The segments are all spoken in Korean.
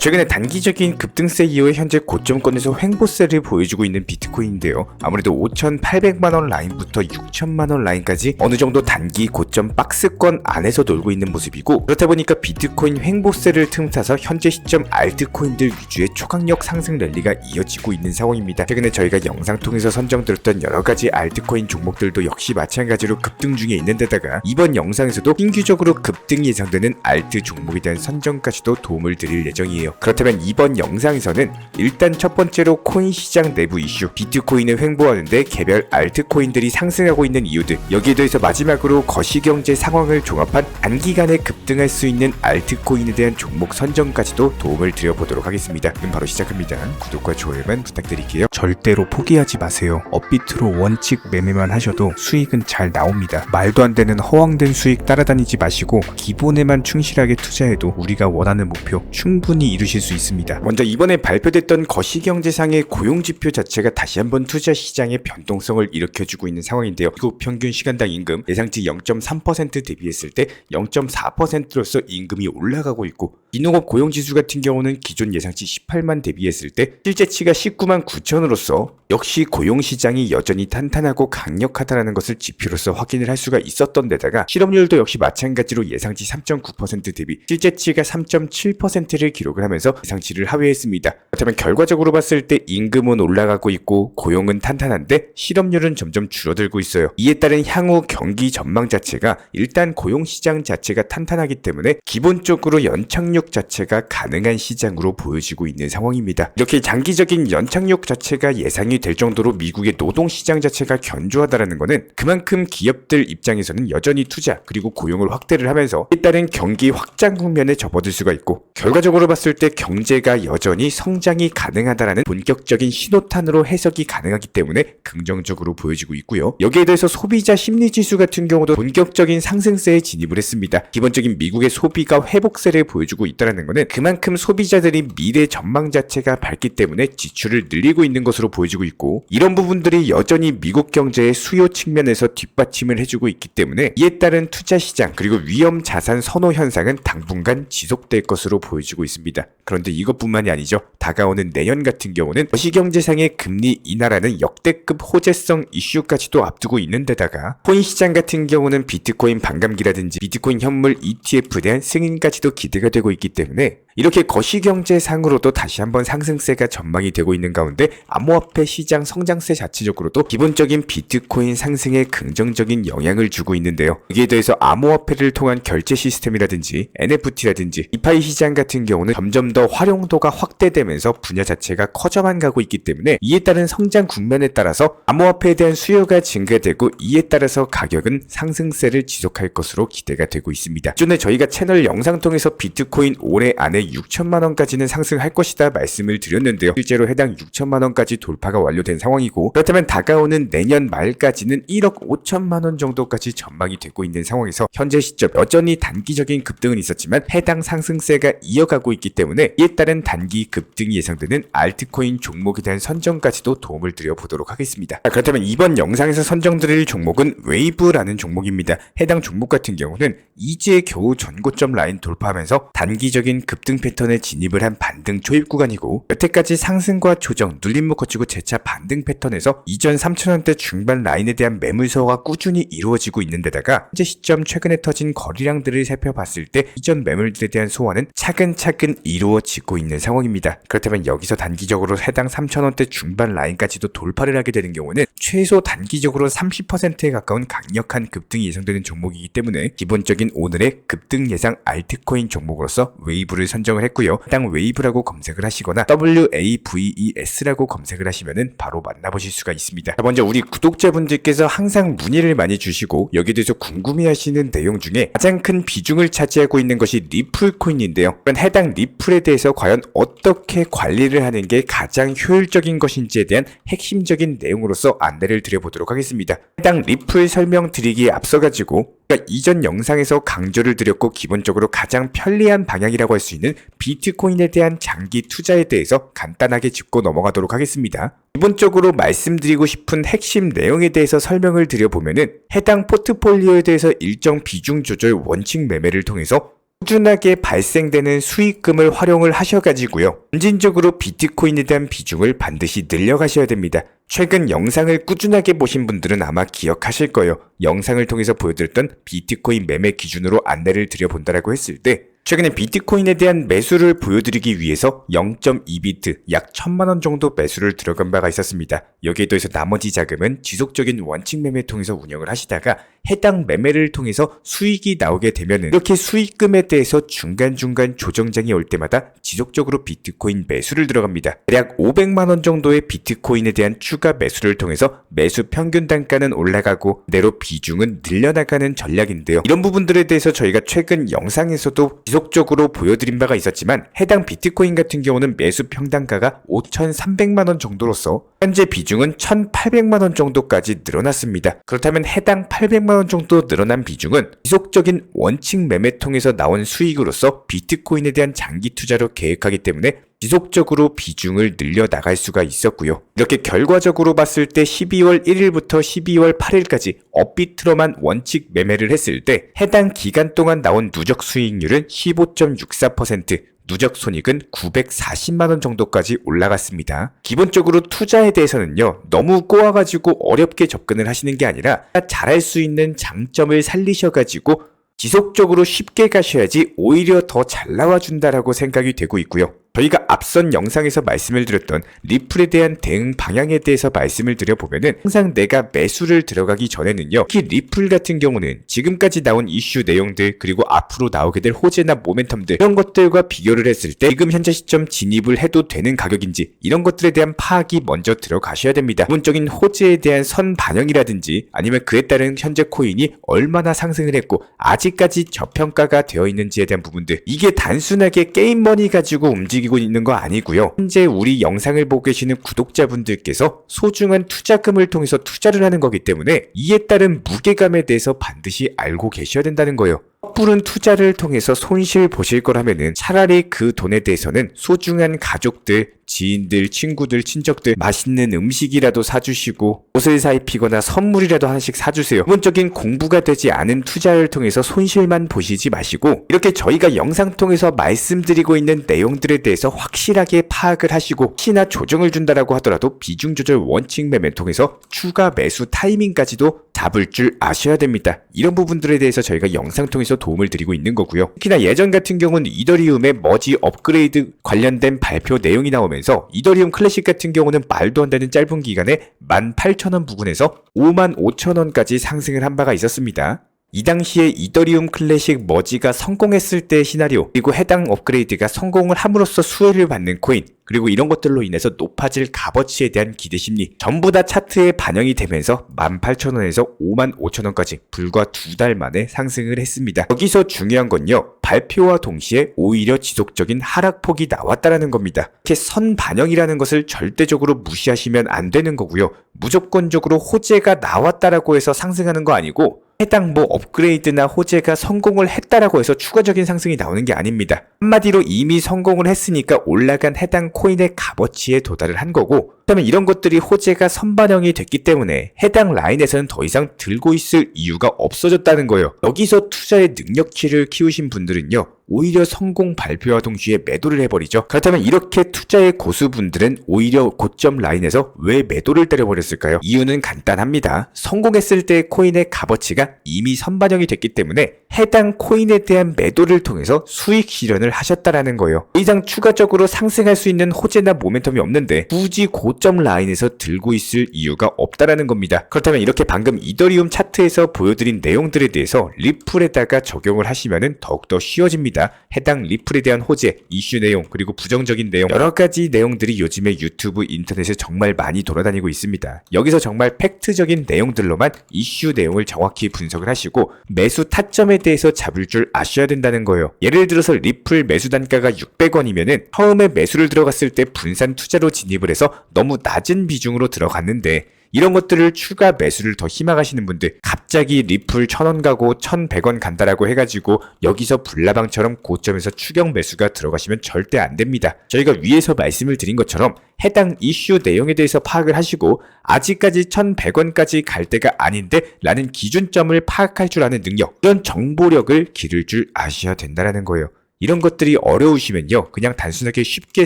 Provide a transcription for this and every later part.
최근에 단기적인 급등세 이후에 현재 고점권에서 횡보세를 보여주고 있는 비트코인인데요. 아무래도 5,800만원 라인부터 6,000만원 라인까지 어느 정도 단기 고점 박스권 안에서 놀고 있는 모습이고, 그렇다 보니까 비트코인 횡보세를 틈타서 현재 시점 알트코인들 위주의 초강력 상승 랠리가 이어지고 있는 상황입니다. 최근에 저희가 영상 통해서 선정드렸던 여러가지 알트코인 종목들도 역시 마찬가지로 급등 중에 있는 데다가 이번 영상에서도 신규적으로 급등 예상되는 알트 종목에 대한 선정까지도 도움을 드릴 예정이에요. 그렇다면 이번 영상에서는 일단 첫 번째로 코인 시장 내부 이슈, 비트코인을 횡보하는데 개별 알트코인들이 상승하고 있는 이유들, 여기에 대해서 마지막으로 거시경제 상황을 종합한 단기간에 급등할 수 있는 알트코인에 대한 종목 선정까지도 도움을 드려보도록 하겠습니다. 그럼 바로 시작합니다. 구독과 좋아요만 부탁드릴게요. 절대로 포기하지 마세요. 업비트로 원칙 매매만 하셔도 수익은 잘 나옵니다. 말도 안 되는 허황된 수익 따라다니지 마시고 기본에만 충실하게 투자해도 우리가 원하는 목표 충분히 이루실 수 있습니다. 먼저 이번에 발표됐던 거시경제상의 고용지표 자체가 다시 한번 투자 시장의 변동성을 일으켜주고 있는 상황인데요. 미국 평균 시간당 임금 예상치 0.3% 대비했을 때 0.4%로서 임금이 올라가고 있고, 기농업 고용지수 같은 경우는 기존 예상치 18만 대비했을 때 실제치가 19만 9천으로서 역시 고용시장이 여전히 탄탄하고 강력하다는 것을 지표로서 확인을 할 수가 있었던 데다가 실업률도 역시 마찬가지로 예상치 3.9% 대비 실제치가 3.7%를 기록을 하면서 예상치를 하회했습니다. 그렇다면 결과적으로 봤을 때 임금은 올라가고 있고 고용은 탄탄한데 실업률은 점점 줄어들고 있어요. 이에 따른 향후 경기 전망 자체가 일단 고용시장 자체가 탄탄하기 때문에 기본적으로 연착륙 자체가 가능한 시장으로 보여지고 있는 상황입니다. 이렇게 장기적인 연착륙 자체가 예상이 될 정도로 미국의 노동시장 자체가 견조하다는 것은 그만큼 기업들 입장에서는 여전히 투자 그리고 고용을 확대를 하면서 이에 따른 경기 확장 국면에 접어들 수가 있고, 결과적으로 봤을 때 경제가 여전히 성장이 가능하다라는 본격적인 신호탄으로 해석이 가능하기 때문에 긍정적으로 보여지고 있고요. 여기에 대해서 소비자 심리지수 같은 경우도 본격적인 상승세에 진입을 했습니다. 기본적인 미국의 소비가 회복세를 보여주고 있다는 것은 그만큼 소비자들이 미래 전망 자체가 밝기 때문에 지출을 늘리고 있는 것으로 보여지고 있고, 이런 부분들이 여전히 미국 경제의 수요 측면에서 뒷받침을 해주고 있기 때문에 이에 따른 투자 시장 그리고 위험 자산 선호 현상은 당분간 지속될 것으로 보여지고 있습니다. 그런데 이것뿐만이 아니죠. 다가오는 내년 같은 경우는 거시경제상의 금리 인하라는 역대급 호재성 이슈까지도 앞두고 있는 데다가 코인 시장 같은 경우는 비트코인 반감기라든지 비트코인 현물 ETF에 대한 승인까지도 기대가 되고 있기 때문에 이렇게 거시경제상으로도 다시 한번 상승세가 전망이 되고 있는 가운데 암호화폐 시장 성장세 자체적으로도 기본적인 비트코인 상승에 긍정적인 영향을 주고 있는데요. 여기에 대해서 암호화폐를 통한 결제 시스템이라든지 NFT라든지 디파이 시장 같은 경우는 점점 더 활용도가 확대되면서 분야 자체가 커져만 가고 있기 때문에 이에 따른 성장 국면에 따라서 암호화폐에 대한 수요가 증가되고 이에 따라서 가격은 상승세를 지속할 것으로 기대가 되고 있습니다. 기존에 저희가 채널 영상 통해서 비트코인 올해 안에 6천만원까지는 상승할 것이다 말씀을 드렸는데요. 실제로 해당 6천만원까지 돌파가 완료된 상황이고, 그렇다면 다가오는 내년 말까지는 1억 5천만원 정도까지 전망이 되고 있는 상황에서 현재 시점 여전히 단기적인 급등은 있었지만 해당 상승세가 이어가고 있기 때문에 이에 따른 단기 급등이 예상되는 알트코인 종목에 대한 선정까지도 도움을 드려보도록 하겠습니다. 그렇다면 이번 영상에서 선정드릴 종목은 웨이브라는 종목입니다. 해당 종목 같은 경우는 이제 겨우 전고점 라인 돌파하면서 단기적인 급등 패턴에 진입을 한 반등 초입 구간이고, 여태까지 상승과 조정, 눌림목 거치고 재차 반등 패턴에서 이전 3,000원대 중반 라인에 대한 매물 소화가 꾸준히 이루어지고 있는 데다가 현재 시점 최근에 터진 거래량들을 살펴봤을 때 이전 매물들에 대한 소화는 차근차근 이루어지고 있는 상황입니다. 그렇다면 여기서 단기적으로 해당 3,000원대 중반 라인까지도 돌파를 하게 되는 경우는 최소 단기적으로 30%에 가까운 강력한 급등이 예상되는 종목이기 때문에 기본적인 오늘의 급등 예상 알트코인 종목으로서 웨이브를 선정을 했고요. 해당 웨이브라고 검색을 하시거나 WAVES라고 검색을 하시면은 바로 만나보실 수가 있습니다. 자, 먼저 우리 구독자분들께서 항상 문의를 많이 주시고 여기에 대해서 궁금해하시는 내용 중에 가장 큰 비중을 차지하고 있는 것이 리플 코인인데요. 해당 리플에 대해서 과연 어떻게 관리를 하는 게 가장 효율적인 것인지에 대한 핵심적인 내용으로서 안내를 드려보도록 하겠습니다. 해당 리플 설명드리기에 앞서가지고 이전 영상에서 강조를 드렸고 기본적으로 가장 편리한 방향이라고 할 수 있는 비트코인에 대한 장기 투자에 대해서 간단하게 짚고 넘어가도록 하겠습니다. 기본적으로 말씀드리고 싶은 핵심 내용에 대해서 설명을 드려보면은 해당 포트폴리오에 대해서 일정 비중 조절 원칙 매매를 통해서 꾸준하게 발생되는 수익금을 활용을 하셔가지고요. 점진적으로 비트코인에 대한 비중을 반드시 늘려가셔야 됩니다. 최근 영상을 꾸준하게 보신 분들은 아마 기억하실 거예요. 영상을 통해서 보여드렸던 비트코인 매매 기준으로 안내를 드려본다라고 했을 때 최근에 비트코인에 대한 매수를 보여드리기 위해서 0.2비트 약 1000만원 정도 매수를 들어간 바가 있었습니다. 여기에 더해서 나머지 자금은 지속적인 원칙 매매 통해서 운영을 하시다가 해당 매매를 통해서 수익이 나오게 되면 이렇게 수익금에 대해서 중간중간 조정장이 올 때마다 지속적으로 비트코인 매수를 들어갑니다. 대략 500만원 정도의 비트코인에 대한 추가 매수를 통해서 매수 평균 단가는 올라가고 내로 비중은 늘려나가는 전략인데요. 이런 부분들에 대해서 저희가 최근 영상에서도 지속적으로 보여드린 바가 있었지만 해당 비트코인 같은 경우는 매수 평단가가 5,300만원 정도로서 현재 비중은 1,800만원 정도까지 늘어났습니다. 그렇다면 해당 800만원 정도 늘어난 비중은 지속적인 원칙 매매 통해서 나온 수익으로서 비트코인에 대한 장기 투자로 계획하기 때문에 지속적으로 비중을 늘려나갈 수가 있었고요. 이렇게 결과적으로 봤을 때 12월 1일부터 12월 8일까지 업비트로만 원칙 매매를 했을 때 해당 기간 동안 나온 누적 수익률은 15.64%, 누적 손익은 940만원 정도까지 올라갔습니다. 기본적으로 투자에 대해서는요, 너무 꼬아가지고 어렵게 접근을 하시는 게 아니라 잘할 수 있는 장점을 살리셔가지고 지속적으로 쉽게 가셔야지 오히려 더 잘 나와준다라고 생각이 되고 있고요. 저희가 앞선 영상에서 말씀을 드렸던 리플에 대한 대응 방향에 대해서 말씀을 드려보면은 항상 내가 매수를 들어가기 전에는요, 특히 리플 같은 경우는 지금까지 나온 이슈 내용들 그리고 앞으로 나오게 될 호재나 모멘텀들 이런 것들과 비교를 했을 때 지금 현재 시점 진입을 해도 되는 가격인지 이런 것들에 대한 파악이 먼저 들어가셔야 됩니다. 기본적인 호재에 대한 선 반영이라든지 아니면 그에 따른 현재 코인이 얼마나 상승을 했고 아직까지 저평가가 되어 있는지에 대한 부분들, 이게 단순하게 게임머니 가지고 움직이고 있는 거 아니고요. 현재 우리 영상을 보고 계시는 구독자분들께서 소중한 투자금을 통해서 투자를 하는 거기 때문에 이에 따른 무게감에 대해서 반드시 알고 계셔야 된다는 거예요. 섣부른 투자를 통해서 손실 보실 거라면은 차라리 그 돈에 대해서는 소중한 가족들, 지인들, 친구들, 친척들 맛있는 음식이라도 사주시고 옷을 사입히거나 선물이라도 하나씩 사주세요. 기본적인 공부가 되지 않은 투자를 통해서 손실만 보시지 마시고 이렇게 저희가 영상 통해서 말씀드리고 있는 내용들에 대해서 확실하게 파악을 하시고 혹시나 조정을 준다라고 하더라도 비중 조절 원칙 매매 통해서 추가 매수 타이밍까지도 잡을 줄 아셔야 됩니다. 이런 부분들에 대해서 저희가 영상 통해서 도움을 드리고 있는 거고요. 특히나 예전 같은 경우는 이더리움의 머지 업그레이드 관련된 발표 내용이 나오면서 이더리움 클래식 같은 경우는 말도 안 되는 짧은 기간에 18,000원 부근에서 55,000원까지 상승을 한 바가 있었습니다. 이 당시에 이더리움 클래식 머지가 성공했을 때의 시나리오, 그리고 해당 업그레이드가 성공을 함으로써 수혜를 받는 코인, 그리고 이런 것들로 인해서 높아질 값어치에 대한 기대 심리 전부 다 차트에 반영이 되면서 18,000원에서 55,000원까지 불과 2달 만에 상승을 했습니다. 여기서 중요한 건요, 발표와 동시에 오히려 지속적인 하락폭이 나왔다라는 겁니다. 이렇게 선 반영이라는 것을 절대적으로 무시하시면 안 되는 거고요. 무조건적으로 호재가 나왔다라고 해서 상승하는 거 아니고 해당 업그레이드나 호재가 성공을 했다라고 해서 추가적인 상승이 나오는 게 아닙니다. 한마디로 이미 성공을 했으니까 올라간 해당 코인의 값어치에 도달을 한 거고, 그렇다면 이런 것들이 호재가 선반영이 됐기 때문에 해당 라인에서는 더 이상 들고 있을 이유가 없어졌다는 거예요. 여기서 투자의 능력치를 키우신 분들은요, 오히려 성공 발표와 동시에 매도를 해버리죠. 그렇다면 이렇게 투자의 고수분들은 오히려 고점 라인에서 왜 매도를 때려버렸을까요? 이유는 간단합니다. 성공했을 때 코인의 값어치가 이미 선반영이 됐기 때문에 해당 코인에 대한 매도를 통해서 수익 실현을 하셨다라는 거예요. 더 이상 추가적으로 상승할 수 있는 호재나 모멘텀이 없는데 굳이 고점 라인에서 들고 있을 이유가 없다라는 겁니다. 그렇다면 이렇게 방금 이더리움 차트에서 보여드린 내용들에 대해서 리플에다가 적용을 하시면 더욱더 쉬워집니다. 해당 리플에 대한 호재, 이슈 내용, 그리고 부정적인 내용, 여러 가지 내용들이 요즘에 유튜브, 인터넷에 정말 많이 돌아다니고 있습니다. 여기서 정말 팩트적인 내용들로만 이슈 내용을 정확히 분석을 하시고 매수 타점에 대해서 잡을 줄 아셔야 된다는 거예요. 예를 들어서 리플 매수 단가가 600원이면은 처음에 매수를 들어갔을 때 분산 투자로 진입을 해서 너무 낮은 비중으로 들어갔는데 이런 것들을 추가 매수를 더 희망하시는 분들, 갑자기 리플 1000원 가고 1100원 간다라고 해가지고 여기서 불나방처럼 고점에서 추격 매수가 들어가시면 절대 안 됩니다. 저희가 위에서 말씀을 드린 것처럼 해당 이슈 내용에 대해서 파악을 하시고 아직까지 1100원까지 갈 때가 아닌데 라는 기준점을 파악할 줄 아는 능력, 이런 정보력을 기를 줄 아셔야 된다는 거예요. 이런 것들이 어려우시면요, 그냥 단순하게 쉽게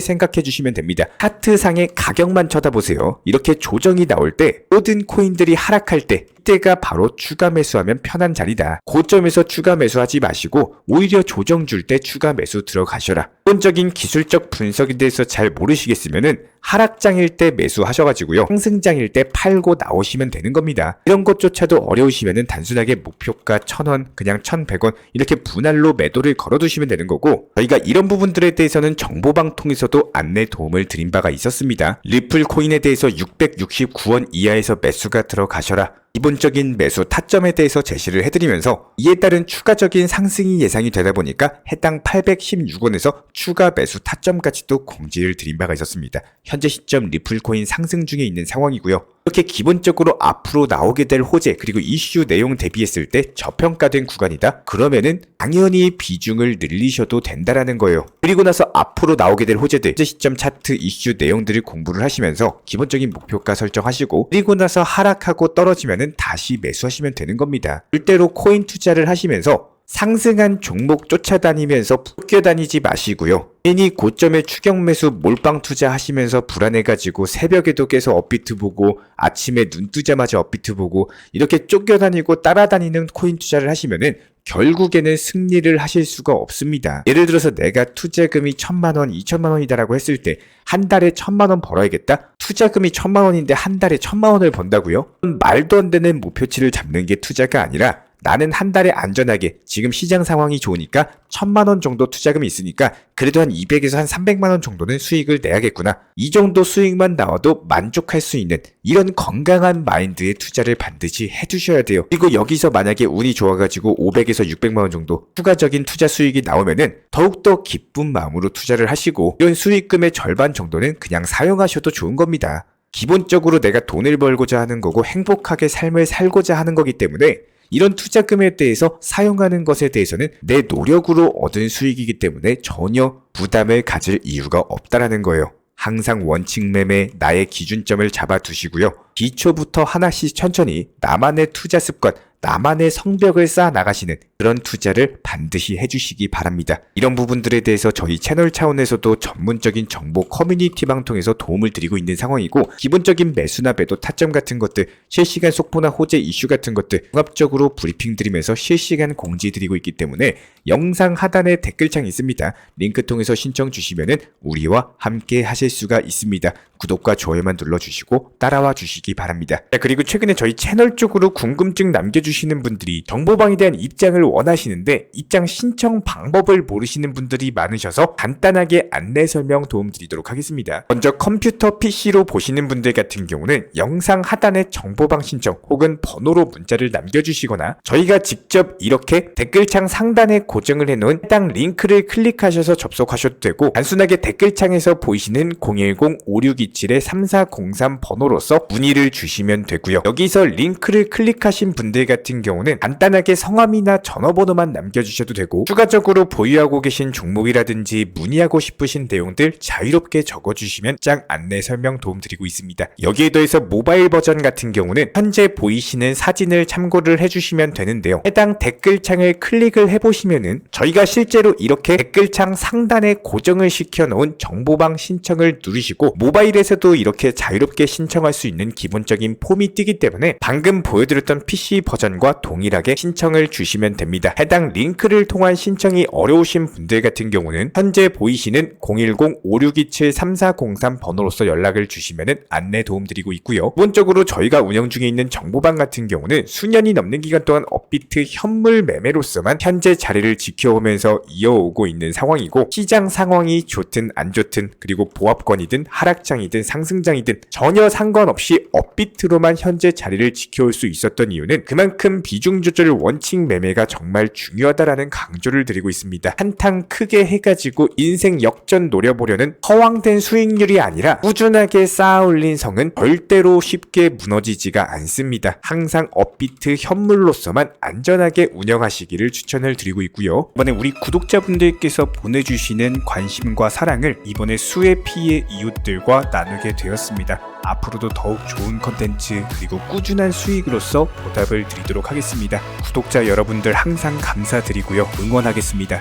생각해 주시면 됩니다. 차트상의 가격만 쳐다보세요. 이렇게 조정이 나올 때, 모든 코인들이 하락할 때, 이때가 바로 추가 매수하면 편한 자리다. 고점에서 추가 매수하지 마시고 오히려 조정 줄 때 추가 매수 들어가셔라. 기본적인 기술적 분석에 대해서 잘 모르시겠으면은 하락장일 때 매수하셔가지고요, 상승장일 때 팔고 나오시면 되는 겁니다. 이런 것조차도 어려우시면은 단순하게 목표가 1000원, 그냥 1100원 이렇게 분할로 매도를 걸어두시면 되는 거고, 저희가 이런 부분들에 대해서는 정보방통에서도 안내 도움을 드린 바가 있었습니다. 리플 코인에 대해서 669원 이하에서 매수가 들어가셔라. 기본적인 매수 타점에 대해서 제시를 해드리면서 이에 따른 추가적인 상승이 예상이 되다 보니까 해당 816원에서 추가 매수 타점까지도 공지를 드린 바가 있었습니다. 현재 시점 리플코인 상승 중에 있는 상황이고요. 이렇게 기본적으로 앞으로 나오게 될 호재 그리고 이슈 내용 대비했을 때 저평가된 구간이다? 그러면은 당연히 비중을 늘리셔도 된다라는 거예요. 그리고 나서 앞으로 나오게 될 호재들, 현재 시점 차트 이슈 내용들을 공부를 하시면서 기본적인 목표가 설정하시고, 그리고 나서 하락하고 떨어지면은 다시 매수하시면 되는 겁니다. 절대로 코인 투자를 하시면서 상승한 종목 쫓아다니면서 쫓겨다니지 마시고요. 괜히 고점에 추격 매수 몰빵 투자하시면서 불안해가지고 새벽에도 깨서 업비트 보고 아침에 눈 뜨자마자 업비트 보고 이렇게 쫓겨다니고 따라다니는 코인 투자를 하시면은 결국에는 승리를 하실 수가 없습니다. 예를 들어서 내가 투자금이 1000만원, 2000만원이다라고 했을 때 한 달에 1000만원 벌어야겠다? 투자금이 1000만원인데 한 달에 1000만원을 번다고요? 말도 안 되는 목표치를 잡는 게 투자가 아니라, 나는 한 달에 안전하게 지금 시장 상황이 좋으니까 1000만원 정도 투자금이 있으니까 그래도 한 200에서 한 300만원 정도는 수익을 내야겠구나. 이 정도 수익만 나와도 만족할 수 있는 이런 건강한 마인드의 투자를 반드시 해두셔야 돼요. 그리고 여기서 만약에 운이 좋아가지고 500에서 600만원 정도 추가적인 투자 수익이 나오면은 더욱더 기쁜 마음으로 투자를 하시고, 이런 수익금의 절반 정도는 그냥 사용하셔도 좋은 겁니다. 기본적으로 내가 돈을 벌고자 하는 거고 행복하게 삶을 살고자 하는 거기 때문에 이런 투자금에 대해서 사용하는 것에 대해서는 내 노력으로 얻은 수익이기 때문에 전혀 부담을 가질 이유가 없다라는 거예요. 항상 원칙 매매 나의 기준점을 잡아두시고요. 기초부터 하나씩 천천히 나만의 투자 습관, 나만의 성벽을 쌓아 나가시는 그런 투자를 반드시 해주시기 바랍니다. 이런 부분들에 대해서 저희 채널 차원에서도 전문적인 정보 커뮤니티방 통해서 도움을 드리고 있는 상황이고, 기본적인 매수나 매도 타점 같은 것들, 실시간 속보나 호재 이슈 같은 것들 종합적으로 브리핑 드리면서 실시간 공지 드리고 있기 때문에 영상 하단에 댓글창이 있습니다. 링크 통해서 신청 주시면은 우리와 함께 하실 수가 있습니다. 구독과 좋아요만 눌러주시고 따라와 주시기 바랍니다. 자, 그리고 최근에 저희 채널 쪽으로 궁금증 남겨주시는 분들이 정보방에 대한 입장을 원하시는데 입장 신청 방법을 모르시는 분들이 많으셔서 간단하게 안내 설명 도움 드리도록 하겠습니다. 먼저 컴퓨터 PC로 보시는 분들 같은 경우는 영상 하단에 정보방 신청 혹은 번호로 문자를 남겨주시거나 저희가 직접 이렇게 댓글창 상단에 고정을 해놓은 해당 링크를 클릭하셔서 접속하셔도 되고, 단순하게 댓글창에서 보이시는 010-5627-3403 번호로서 문의를 주시면 되고요. 여기서 링크를 클릭하신 분들 같은 경우는 간단하게 성함이나 전화번호만 남겨주셔도 되고, 추가적으로 보유하고 계신 종목이라든지 문의하고 싶으신 내용들 자유롭게 적어주시면 짱 안내 설명 도움 드리고 있습니다. 여기에 더해서 모바일 버전 같은 경우는 현재 보이시는 사진을 참고를 해주시면 되는데요. 해당 댓글창을 클릭을 해보시면은 저희가 실제로 이렇게 댓글창 상단에 고정을 시켜놓은 정보방 신청을 누르시고 모바일에서도 이렇게 자유롭게 신청할 수 있는 기본적인 폼이 뜨기 때문에 방금 보여드렸던 PC 버전과 동일하게 신청을 주시면 됩니다. 해당 링크를 통한 신청이 어려우신 분들 같은 경우는 현재 보이시는 010-5627-3403 번호로서 연락을 주시면 안내 도움 드리고 있고요. 기본적으로 저희가 운영 중에 있는 정보방 같은 경우는 수년이 넘는 기간 동안 업비트 현물 매매로서만 현재 자리를 지켜오면서 이어오고 있는 상황이고, 시장 상황이 좋든 안 좋든 그리고 보합권이든 하락장이든 상승장이든 전혀 상관없이 업비트로만 현재 자리를 지켜올 수 있었던 이유는 그만큼 큰 비중 조절 원칙 매매가 정말 중요하다라는 강조를 드리고 있습니다. 한탕 크게 해가지고 인생 역전 노려보려는 허황된 수익률이 아니라 꾸준하게 쌓아 올린 성은 절대로 쉽게 무너지지가 않습니다. 항상 업비트 현물로서만 안전하게 운영하시기를 추천을 드리고 있고요. 이번에 우리 구독자분들께서 보내주시는 관심과 사랑을 이번에 수혜 피해 이웃들과 나누게 되었습니다. 앞으로도 더욱 좋은 컨텐츠 그리고 꾸준한 수익으로서 보답을 드리도록 하겠습니다. 구독자 여러분들 항상 감사드리고요. 응원하겠습니다.